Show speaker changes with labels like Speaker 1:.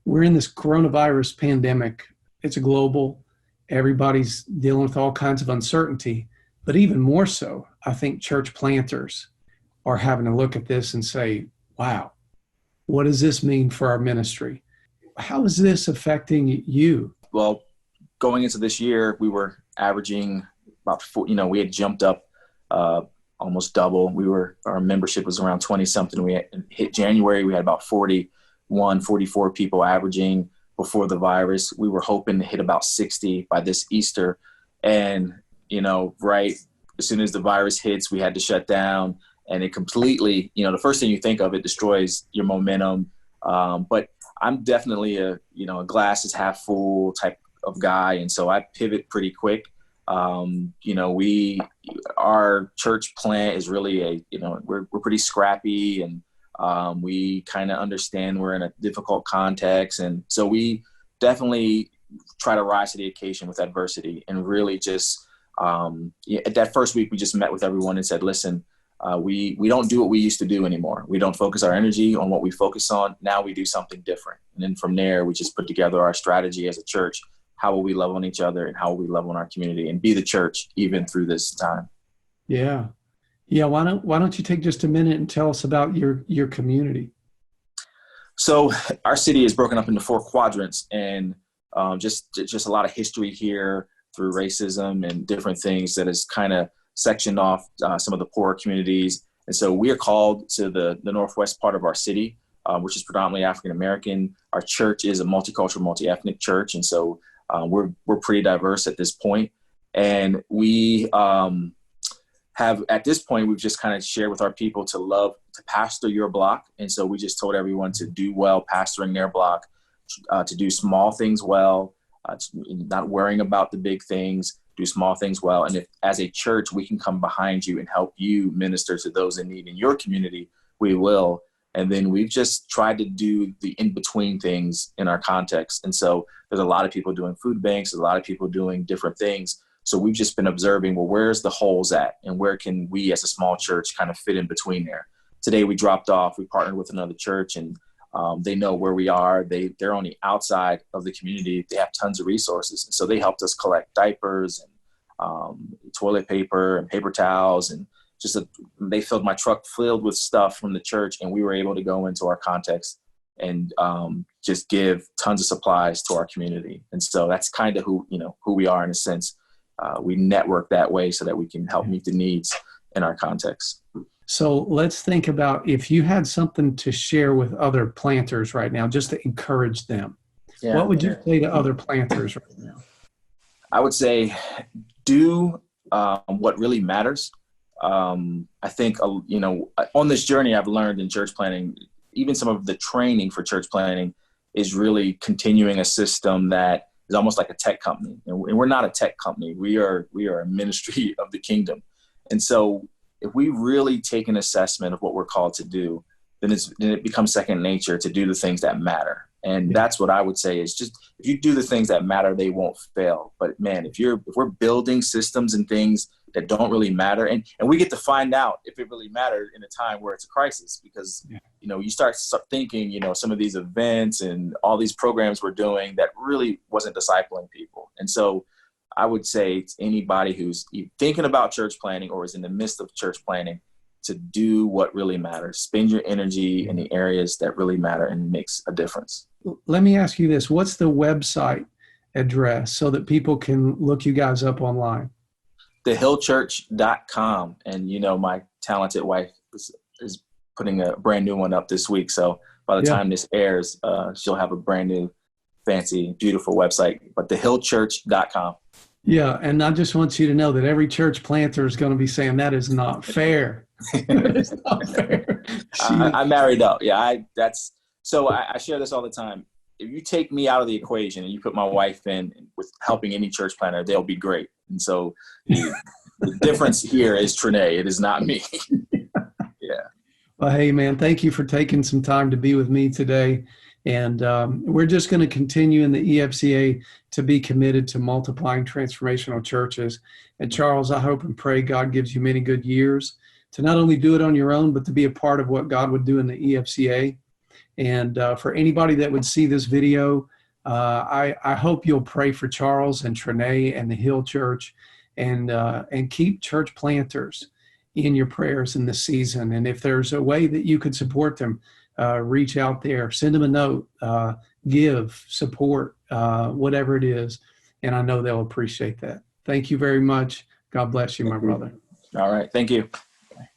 Speaker 1: we're in this coronavirus pandemic. It's a global, everybody's dealing with all kinds of uncertainty, but even more so, I think church planters are having to look at this and say, wow, what does this mean for our ministry? How is this affecting you?
Speaker 2: Well, going into this year, we were averaging about we had jumped up almost double. Our membership was around 20 something. We hit January, we had about 41, 44 people averaging before the virus. We were hoping to hit about 60 by this Easter. And, right as soon as the virus hits, we had to shut down, and it completely, the first thing you think of, it destroys your momentum. But I'm definitely a glass is half full type of guy. And so I pivot pretty quick. Our church plant is really we're pretty scrappy, and we kind of understand we're in a difficult context. And so we definitely try to rise to the occasion with adversity, and really just, at that first week, we just met with everyone and said, listen, we don't do what we used to do anymore. We don't focus our energy on what we focus on. Now we do something different. And then from there, we just put together our strategy as a church. How will we love on each other, and how will we love on our community and be the church even through this time?
Speaker 1: Yeah. Why don't you take just a minute and tell us about your community?
Speaker 2: So our city is broken up into 4 quadrants, and just a lot of history here through racism and different things that has kind of sectioned off some of the poorer communities. And so we are called to the northwest part of our city, which is predominantly African-American. Our church is a multicultural, multi-ethnic church. And so we're pretty diverse at this point. And we have, at this point, we've just kind of shared with our people to pastor your block. And so we just told everyone to do well pastoring their block, to do small things well, not worrying about the big things, do small things well. And if as a church, we can come behind you and help you minister to those in need in your community, we will. And then we've just tried to do the in-between things in our context. And so there's a lot of people doing food banks, there's a lot of people doing different things. So we've just been observing, well, where's the holes at, and where can we as a small church kind of fit in between there? Today we dropped off, we partnered with another church, and they know where we are. They're on the outside of the community. They have tons of resources. And so they helped us collect diapers and toilet paper and paper towels, and they filled my truck filled with stuff from the church, and we were able to go into our context and just give tons of supplies to our community. And so that's kind of who we are in a sense. We network that way so that we can help meet the needs in our context.
Speaker 1: So let's think about if you had something to share with other planters right now, just to encourage them. Yeah, what would you say to other planters right now?
Speaker 2: I would say do what really matters. I think, on this journey I've learned in church planting, even some of the training for church planting is really continuing a system that is almost like a tech company. And we're not a tech company. We are a ministry of the kingdom. And so if we really take an assessment of what we're called to do, then it becomes second nature to do the things that matter. And that's what I would say is just, if you do the things that matter, they won't fail. But man, if we're building systems and things that don't really matter, and we get to find out if it really mattered in a time where it's a crisis, because, you start thinking, some of these events and all these programs we're doing that really wasn't discipling people. And so I would say to anybody who's thinking about church planting or is in the midst of church planting, to do what really matters. Spend your energy in the areas that really matter and makes a difference.
Speaker 1: Let me ask you this. What's the website address so that people can look you guys up online?
Speaker 2: thehillchurch.com. And, my talented wife is putting a brand new one up this week. So by the time this airs, she'll have a brand new, fancy, beautiful website, but thehillchurch.com.
Speaker 1: Yeah. And I just want you to know that every church planter is going to be saying that is not fair. It's not fair.
Speaker 2: I married up. Yeah. I share this all the time. If you take me out of the equation and you put my wife in with helping any church planter, they'll be great. And so the difference here is Trinae. It is not me. Yeah.
Speaker 1: Well, hey, man, thank you for taking some time to be with me today. And we're just going to continue in the EFCA to be committed to multiplying transformational churches. And Charles, I hope and pray God gives you many good years to not only do it on your own, but to be a part of what God would do in the EFCA. And for anybody that would see this video, I hope you'll pray for Charles and Trinae and the Hill Church, and keep church planters in your prayers in this season. And if there's a way that you could support them, reach out there, send them a note, give, support, whatever it is. And I know they'll appreciate that. Thank you very much. God bless you, my brother.
Speaker 2: All right. Thank you.